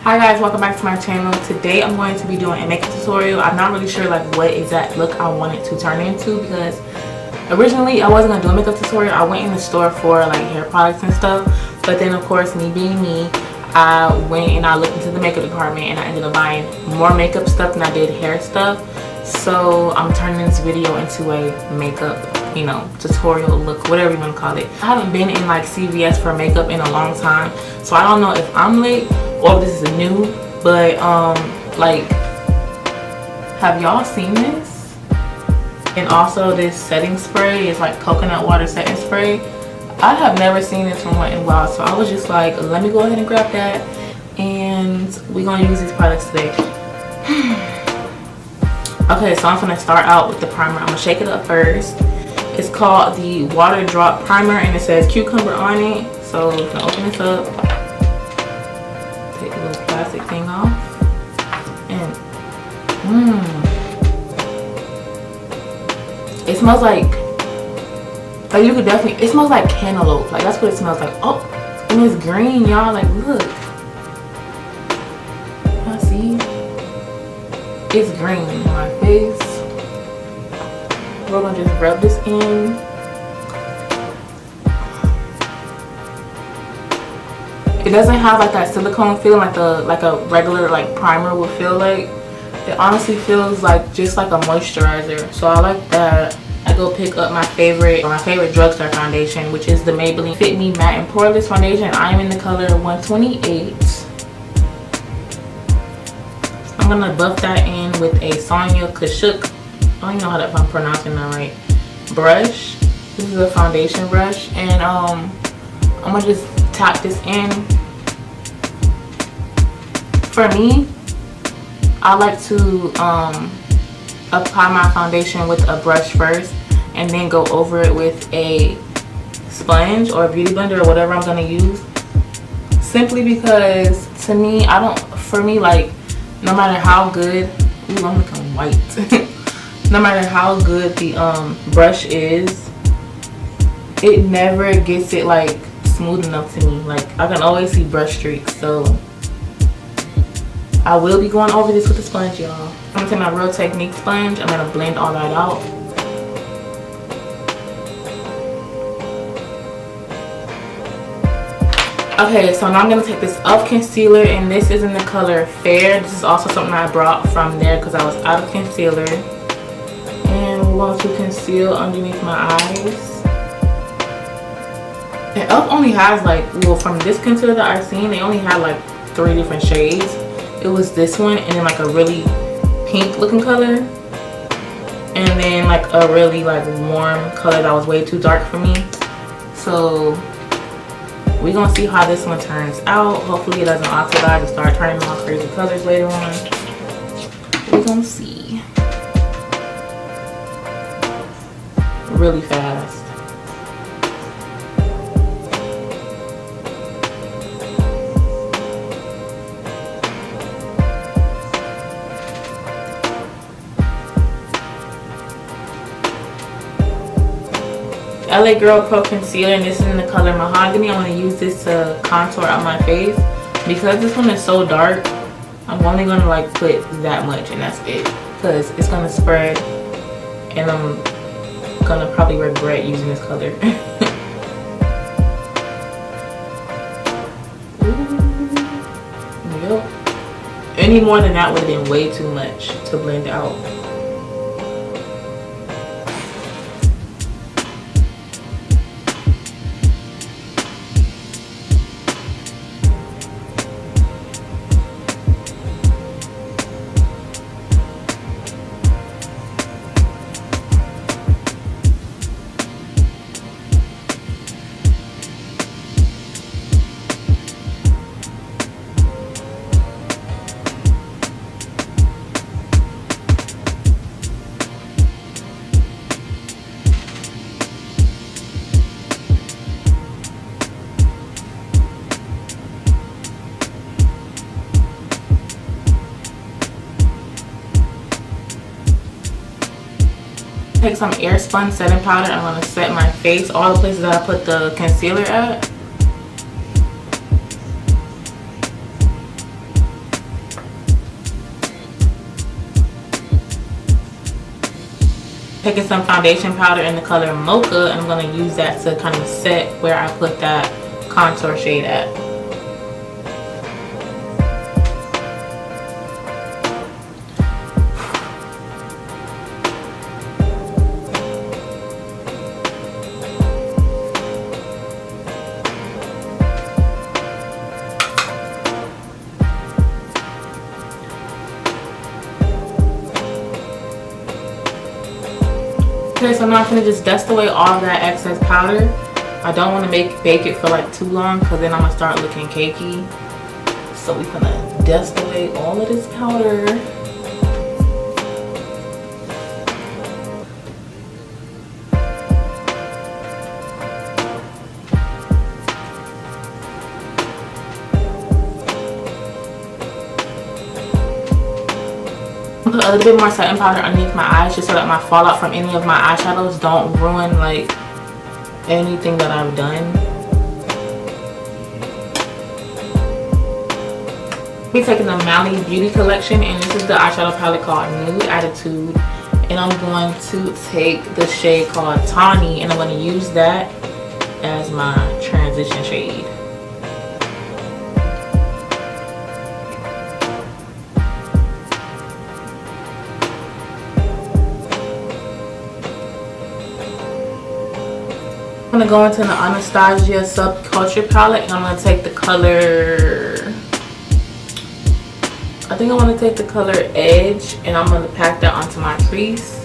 Hi guys, welcome back to my channel. Today I'm going to be doing a makeup tutorial. I'm not really sure like what exact look I want it to turn into, because originally I wasn't going to do a makeup tutorial. I went in the store for like hair products and stuff, but then of course, me being me, I went and I looked into the makeup department and I ended up buying more makeup stuff than I did hair stuff. So I'm turning this video into a makeup, you know, tutorial look, whatever you want to call it. I haven't been in like CVS for makeup in a long time, so I don't know if I'm late or if this is new, but like, have y'all seen this? And also this setting spray is like coconut water setting spray. I have never seen this from Wet n Wild, so I was just like, let me go ahead and grab that, and we're gonna use these products today. Okay, so I'm gonna start out with the primer. I'm gonna shake it up first. It's called the Water Drop Primer and it says cucumber on it. So I'm gonna open this up, take the little plastic thing off, and it smells like you could definitely, it smells like cantaloupe. Like that's what it smells like. Oh, and it's green, y'all. Like look, y'all see? It's green in my face. We're gonna just rub this in. It doesn't have like that silicone feeling like a regular like primer would feel like. It honestly feels like just like a moisturizer. So I like that. I go pick up my favorite drugstore foundation, which is the Maybelline Fit Me Matte and Poreless Foundation. I am in the color 128. I'm gonna buff that in with a Sonia Kashuk, I don't even know if I'm pronouncing that right, brush. This is a foundation brush, and I'm gonna just tap this in. For me, I like to apply my foundation with a brush first and then go over it with a sponge or a beauty blender or whatever I'm gonna use, simply because to me, like, no matter how good, ooh, I'm looking white. No matter how good the brush is, it never gets it like smooth enough to me. Like I can always see brush streaks. So I will be going over this with a sponge, y'all. I'm gonna take my Real Technique sponge. I'm gonna blend all that out. Okay, so now I'm gonna take this e.l.f. concealer, and this is in the color Fair. This is also something I brought from there because I was out of concealer. And we're going to conceal underneath my eyes. And e.l.f. only has like, well, from this concealer that I've seen, they only had like 3 different shades. It was this one, and then like a really pink looking color, and then like a really like warm color that was way too dark for me. So we're gonna see how this one turns out. Hopefully it doesn't oxidize and start turning all crazy colors later on. We're gonna see. Really fast. LA Girl Pro Concealer, and this is in the color Mahogany. I'm going to use this to contour out my face. Because this one is so dark, I'm only going to like put that much, and that's it. Because it's going to spread, and I'm going to probably regret using this color. Yep. Any more than that would have been way too much to blend out. Take some Airspun setting powder. I'm going to set my face, all the places that I put the concealer at. Taking some foundation powder in the color Mocha, and I'm going to use that to kind of set where I put that contour shade at. Okay, so now I'm gonna just dust away all that excess powder. I don't want to bake it for like too long, because then I'm gonna start looking cakey. So we're gonna dust away all of this powder. Put a little bit more setting powder underneath my eyes, just so that my fallout from any of my eyeshadows don't ruin like anything that I've done. We're taking the Mally Beauty collection, and this is the eyeshadow palette called Nude Attitude, and I'm going to take the shade called Tawny, and I'm going to use that as my transition shade. I'm going to go into the Anastasia Subculture palette, and I'm going to take the color, I think I want to take the color Edge, and I'm going to pack that onto my crease.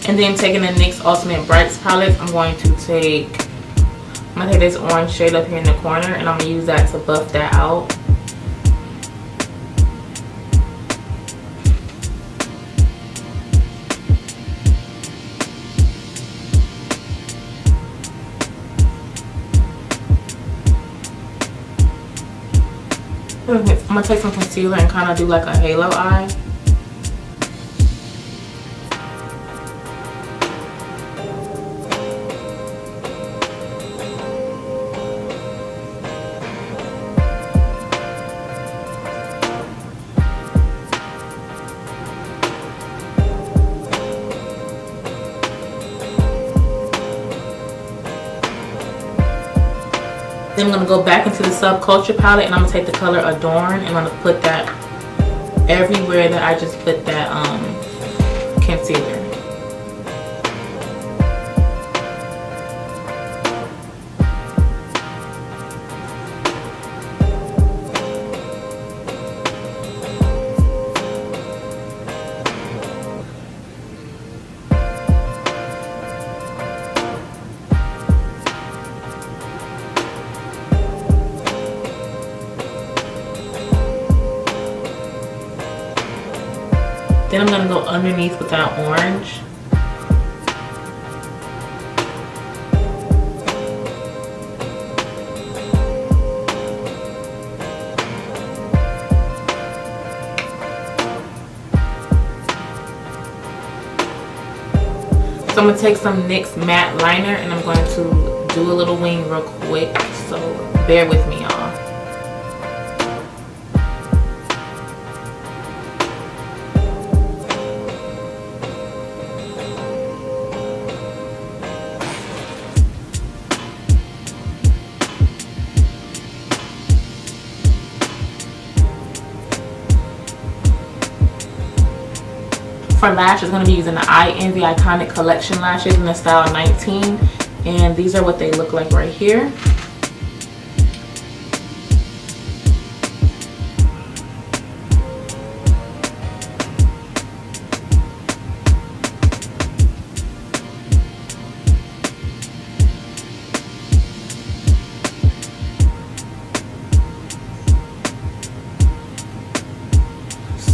And then taking the NYX Ultimate Brights palette, I'm going to take this orange shade up here in the corner, and I'm going to use that to buff that out. I'm going to take some concealer and kind of do like a halo eye. Then I'm going to go back into the Subculture palette, and I'm going to take the color Adorn, and I'm going to put that everywhere that I just put that concealer. Then I'm going to go underneath with that orange. So I'm going to take some NYX matte liner, and I'm going to do a little wing real quick. So bear with me, y'all. For lashes, I'm going to be using the I Envy Iconic Collection lashes in the style 19, and these are what they look like right here.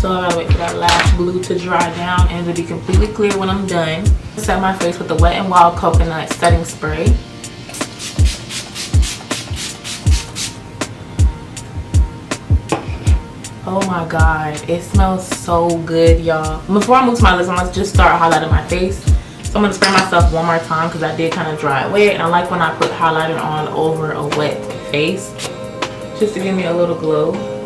So I gotta wait for that lash glue to dry down and to be completely clear when I'm done. Set my face with the Wet n Wild Coconut Setting Spray. Oh my god, it smells so good, y'all. Before I move to my lips, I'm gonna just start highlighting my face. So I'm gonna spray myself one more time because I did kind of dry it wet, and I like when I put highlighter on over a wet face just to give me a little glow.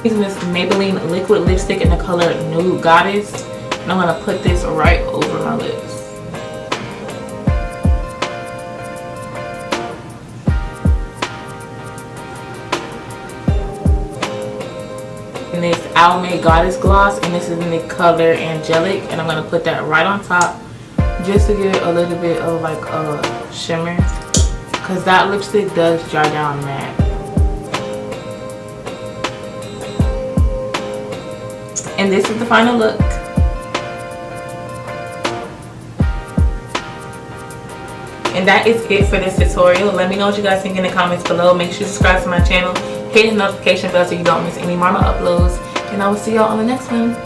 Using this Maybelline liquid lipstick in the color Nude Goddess, and I'm gonna put this right over my lips. And this Almay Goddess gloss, and this is in the color Angelic, and I'm gonna put that right on top just to give it a little bit of like a shimmer, because that lipstick does dry down matte. And this is the final look. And that is it for this tutorial. Let me know what you guys think in the comments below. Make sure you subscribe to my channel. Hit the notification bell so you don't miss any more of my uploads. And I will see y'all on the next one.